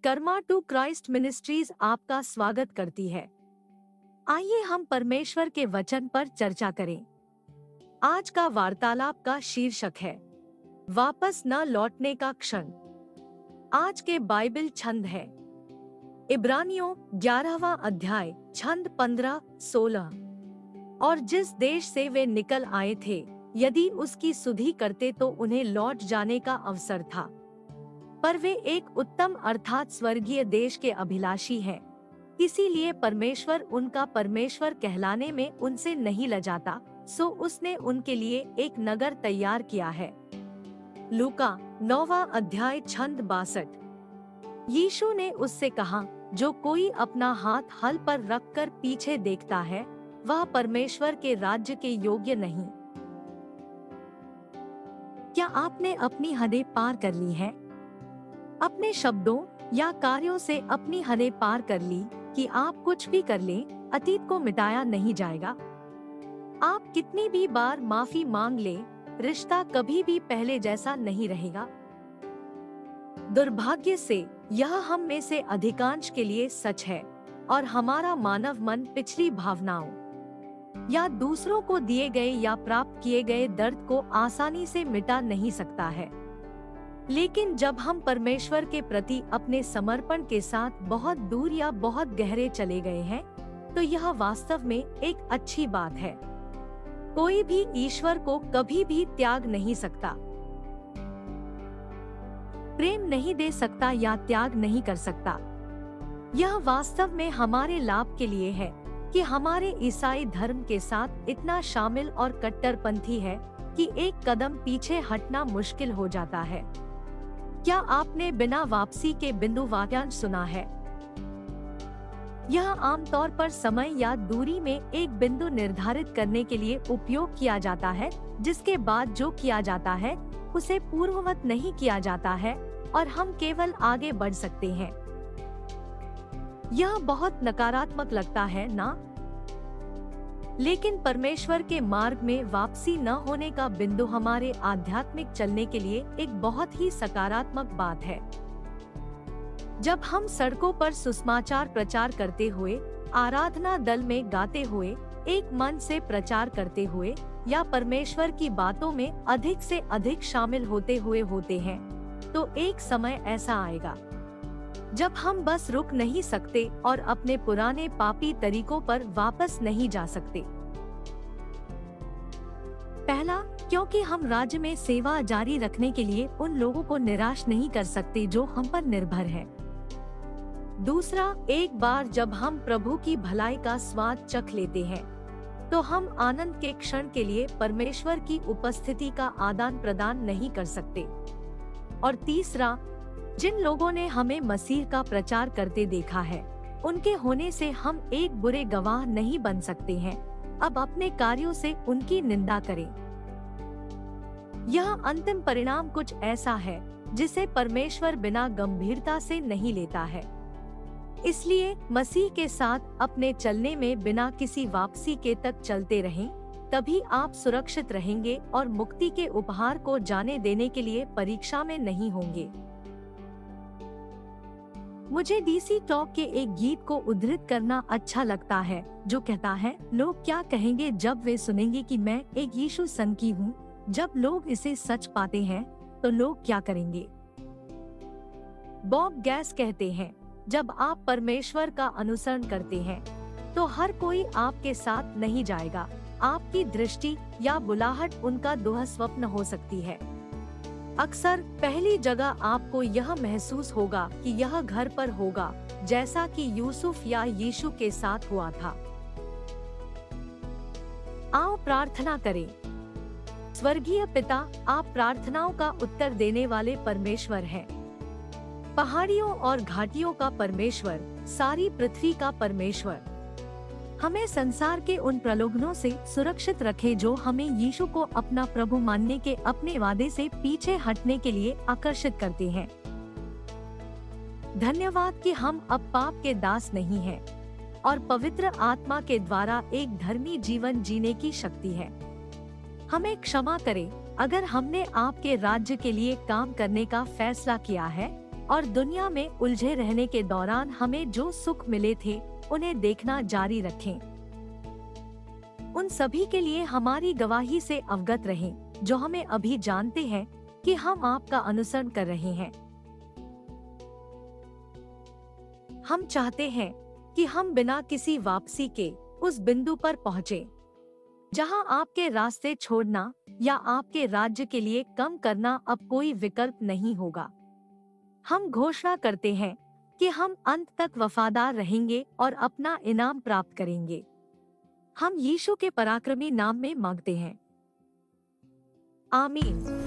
Karma to Christ ministries आपका स्वागत करती है। आइए हम परमेश्वर के वचन पर चर्चा करें। आज का वार्तालाप का शीर्षक है वापस न लौटने का क्षण। आज के बाइबल छंद है इब्रानियों 11वां अध्याय छंद 15-16। और जिस देश से वे निकल आए थे, यदि उसकी सुधि करते तो उन्हें लौट जाने का अवसर था, पर वे एक उत्तम अर्थात स्वर्गीय देश के अभिलाषी हैं। इसीलिए परमेश्वर उनका परमेश्वर कहलाने में उनसे नहीं लजाता, सो उसने उनके लिए एक नगर तैयार किया है। लूका 9वां अध्याय छंद 62। यीशु ने उससे कहा, जो कोई अपना हाथ हल पर रखकर पीछे देखता है, वह परमेश्वर के राज्य के योग्य नहीं। क्या आपने अपनी हदें पार कर ली है? अपने शब्दों या कार्यों से अपनी हदें पार कर ली कि आप कुछ भी कर लें, अतीत को मिटाया नहीं जाएगा। आप कितनी भी बार माफी मांग लें, रिश्ता कभी भी पहले जैसा नहीं रहेगा। दुर्भाग्य से यह हम में से अधिकांश के लिए सच है, और हमारा मानव मन पिछली भावनाओं या दूसरों को दिए गए या प्राप्त किए गए दर्द को आसानी से मिटा नहीं सकता है। लेकिन जब हम परमेश्वर के प्रति अपने समर्पण के साथ बहुत दूर या बहुत गहरे चले गए हैं, तो यह वास्तव में एक अच्छी बात है। कोई भी ईश्वर को कभी भी त्याग नहीं सकता, प्रेम नहीं दे सकता या त्याग नहीं कर सकता। यह वास्तव में हमारे लाभ के लिए है कि हमारे ईसाई धर्म के साथ इतना शामिल और कट्टरपंथी है कि एक कदम पीछे हटना मुश्किल हो जाता है। क्या आपने बिना वापसी के बिंदु वाक्यांश सुना है? यह आमतौर पर समय या दूरी में एक बिंदु निर्धारित करने के लिए उपयोग किया जाता है, जिसके बाद जो किया जाता है उसे पूर्ववत नहीं किया जाता है और हम केवल आगे बढ़ सकते हैं। यह बहुत नकारात्मक लगता है ना? लेकिन परमेश्वर के मार्ग में वापसी न होने का बिंदु हमारे आध्यात्मिक चलने के लिए एक बहुत ही सकारात्मक बात है। जब हम सड़कों पर सुसमाचार प्रचार करते हुए, आराधना दल में गाते हुए, एक मन से प्रचार करते हुए या परमेश्वर की बातों में अधिक से अधिक शामिल होते हुए होते हैं, तो एक समय ऐसा आएगा जब हम बस रुक नहीं सकते और अपने पुराने पापी तरीकों पर वापस नहीं जा सकते। पहला, क्योंकि हम राज्य में सेवा जारी रखने के लिए उन लोगों को निराश नहीं कर सकते जो हम पर निर्भर हैं। दूसरा, एक बार जब हम प्रभु की भलाई का स्वाद चख लेते हैं, तो हम आनंद के क्षण के लिए परमेश्वर की उपस्थिति का आदान प्रदान नहीं कर सकते। और तीसरा, जिन लोगों ने हमें मसीह का प्रचार करते देखा है, उनके होने से हम एक बुरे गवाह नहीं बन सकते हैं। अब अपने कार्यों से उनकी निंदा करें। यह अंतिम परिणाम कुछ ऐसा है जिसे परमेश्वर बिना गंभीरता से नहीं लेता है। इसलिए मसीह के साथ अपने चलने में बिना किसी वापसी के तक चलते रहें, तभी आप सुरक्षित रहेंगे और मुक्ति के उपहार को जाने देने के लिए परीक्षा में नहीं होंगे। मुझे डीसी टॉक के एक गीत को उद्धृत करना अच्छा लगता है, जो कहता है, लोग क्या कहेंगे जब वे सुनेंगे कि मैं एक यीशु सन की हूँ। जब लोग इसे सच पाते हैं तो लोग क्या करेंगे? बॉब गैस कहते हैं, जब आप परमेश्वर का अनुसरण करते हैं तो हर कोई आपके साथ नहीं जाएगा। आपकी दृष्टि या बुलाहट उनका दुःस्वप्न हो सकती है। अक्सर पहली जगह आपको यह महसूस होगा कि यह घर पर होगा, जैसा कि यूसुफ या यीशु के साथ हुआ था। आओ प्रार्थना करें। स्वर्गीय पिता, आप प्रार्थनाओं का उत्तर देने वाले परमेश्वर हैं। पहाड़ियों और घाटियों का परमेश्वर, सारी पृथ्वी का परमेश्वर, हमें संसार के उन प्रलोभनों से सुरक्षित रखे जो हमें यीशु को अपना प्रभु मानने के अपने वादे से पीछे हटने के लिए आकर्षित करते हैं। धन्यवाद कि हम अब पाप के दास नहीं हैं और पवित्र आत्मा के द्वारा एक धर्मी जीवन जीने की शक्ति है। हमें क्षमा करें अगर हमने आपके राज्य के लिए काम करने का फैसला किया है और दुनिया में उलझे रहने के दौरान हमें जो सुख मिले थे उन्हें देखना जारी रखें। उन सभी के लिए हमारी गवाही से अवगत रहें जो हमें अभी जानते हैं कि हम आपका अनुसरण कर रहे हैं। हम चाहते हैं कि हम बिना किसी वापसी के उस बिंदु पर पहुँचे जहां आपके रास्ते छोड़ना या आपके राज्य के लिए कम करना अब कोई विकल्प नहीं होगा। हम घोषणा करते हैं कि हम अंत तक वफादार रहेंगे और अपना इनाम प्राप्त करेंगे। हम यीशु के पराक्रमी नाम में मांगते हैं, आमीन।